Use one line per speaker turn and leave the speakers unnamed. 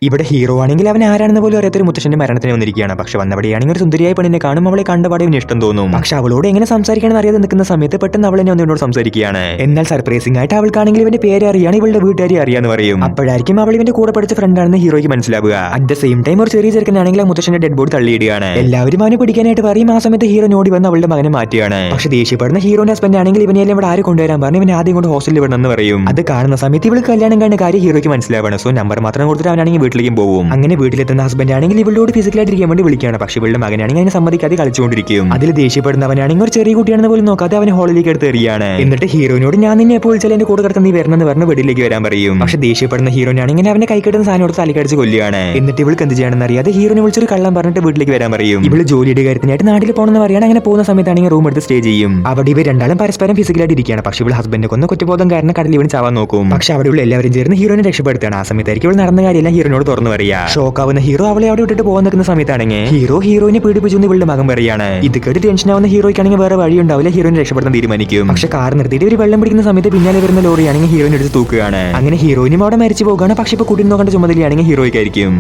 ഇവിടെ ഹീറോ ആണെങ്കിൽ അവൻ ആരാണെന്ന് പോലും അറിയാത്തൊരു മുത്തശ്ശന്റെ മരണത്തിന് വന്നിരിക്കുകയാണ്. പക്ഷെ വന്നവിടെയാണെങ്കിൽ ഒരു സുന്ദരിയായ പെണ്ണിനെ കാണും. അവളെ കണ്ടപാടെ അവന് ഇഷ്ടം തോന്നും. പക്ഷെ അവളോട് എങ്ങനെ സംസാരിക്കണം അറിയാതെ നിൽക്കുന്ന സമയത്ത് പെട്ടെന്ന് അവൾ എന്നെ ഒന്നിനോട് സംസാരിക്കുകയാണ്. എന്നാൽ സർപ്രൈസിംഗ് ആയിട്ട് അവൾക്കാണെങ്കിൽ ഇവന്റെ പേര് അറിയാണ്, ഇവളുടെ വീട്ടുകാരെ അറിയാന്ന് പറയും. അപ്പോഴായിരിക്കും അവൾ ഇവന്റെ കൂടെ പഠിച്ച ഫ്രണ്ടാണെന്ന് ഹീറോയ്ക്ക് മനസ്സിലാവുക. അറ്റ് ദ സെയിം ടൈം ഒരു ചെറിയ ചെറുക്കനാണെങ്കിൽ ആ മുത്തശ്ശന്റെ ഡെഡ് ബോഡി തള്ളിയിടുകയാണ്. എല്ലാവരും അവനെ പിടിക്കാനായിട്ട് പറയും. ആ സമയത്ത് ഹീറോ ഓടി വന്ന് അവളുടെ മകനെ മാറ്റിയാണ്. പക്ഷെ ദേഷ്യപ്പെടുന്ന ഹീറോന്റെ ഹസ്ബൻഡ് ആണെങ്കിൽ ഇവനെല്ലാം ഇവിടെ ആര് കൊണ്ടുവരാൻ പറഞ്ഞു, ഇവനെ ആദ്യം കൊണ്ട് ഹോസ്റ്റലിൽ വിടണമെന്ന് പറയും. അത് കാണുന്ന സമയത്ത് ഇവൾ കല്യാണം കഴിഞ്ഞ കാര്യം ഹീറോയ്ക്ക് മനസ്സിലാവണം. സോ നമ്പർ മാത്രം കൊടുത്തിട്ട് അവനാണെങ്കിൽ വീട്ടിലേക്കും പോകും. അങ്ങനെ വീട്ടിലെത്തുന്ന ഹസ്ബൻഡ് ആണെങ്കിൽ ഇവളോട് ഫിസിക്കലായിട്ട് ഇരിക്കാൻ വേണ്ടി വിളിക്കുകയാണ്. പക്ഷെ ഇവളുടെ മകനാണെങ്കിൽ അതിനെ സമ്മതിക്കാതെ കളിച്ചുകൊണ്ടിരിക്കും. അതിൽ ദേഷ്യപ്പെടുന്നവനാണെങ്കിൽ ഒരു ചെറിയ കുട്ടിയാണെന്ന് പോലും നോക്കാതെ അവനെ ഹോളിലേക്ക് എടുത്ത് എറിയാണ്. എന്നിട്ട് ഹീറോനോട് ഞാൻ നിന്നെ എപ്പോൾ വിളിച്ചാൽ എന്റെ കൂടെ കിടക്കുന്ന നീ വരണമെന്ന് പറഞ്ഞ് വീട്ടിലേക്ക് വരാൻ പറയും. പക്ഷെ ദേഷ്യപ്പെടുന്ന ഹീറോനാണെങ്കിൽ അവനെ കൈക്കെട്ടുന്ന സാധനം കൊടുത്ത് തലക്കടിച്ച് കൊല്ലുകയാണ്. എന്നിട്ട് ഇവൾക്ക് എന്ത് ചെയ്യണമെന്ന് അറിയാതെ ഹീറോനെ വിളിച്ചൊരു കള്ളം പറഞ്ഞിട്ട് വീട്ടിലേക്ക് വരാൻ പറയും. ഇവള് ജോലിയുടെ കാര്യത്തിനായിട്ട് നാട്ടിൽ പോകണമെന്ന് പറയാണ്. അങ്ങനെ പോകുന്ന സമയത്താണെങ്കിൽ റൂം എടുത്ത് സ്റ്റേ ചെയ്യും. അവിടെ ഇവർ രണ്ടാളും പരസ്പരം ഫിസിക്കലായിട്ട് ഇരിക്കുകയാണ്. പക്ഷെ ഇവൾ ഹസ്ബൻഡ് കൊന്ന കുറ്റബോധം കാരണം കടലിൽ ഇവൻ ചാവാൻ നോക്കും. പക്ഷെ അവിടെയുള്ള എല്ലാവരും ചേർന്ന് ഹീറോനെ രക്ഷപ്പെടുത്താണ്. ആ സമയത്തായിരിക്കും ഇവൾ നടന്ന കാര്യമെല്ലാം ഹീറോനോട് തുറന്നു പറയാ. ഷോക്കാവുന്ന ഹീറോ അവളെ അവിടെ വിട്ടിട്ട് പോകാൻ നിൽക്കുന്ന സമയത്താണെങ്കിൽ ഹീറോയിനെ പീഡിപ്പിച്ചു ഇവളുടെ മകൻ പറയാണ്. ഇത് കേട്ട് ടെൻഷൻ ആവുന്ന ഹീറോയ്ക്കാണെങ്കിൽ വേറെ വഴിയുണ്ടാവില്ല, ഹീറോനെ രക്ഷപ്പെടുത്താൻ തീരുമാനിക്കും. പക്ഷെ കാർ നിർത്തിയിട്ട് ഒരു വെള്ളം പിടിക്കുന്ന സമയത്ത് പിന്നാലെ വരുന്ന ലോറിയാണെങ്കിൽ ഹീറോയിനെ എടുത്ത് തൂക്കുകയാണ്. അങ്ങനെ ഹീറോയിനും അവിടെ മരിച്ചു പോകുകയാണ്. പക്ഷെ ഇപ്പൊ കുട്ടി നോക്കേണ്ട ചുമതലയാണെങ്കിൽ ഹീറോയ്ക്കായിരിക്കും.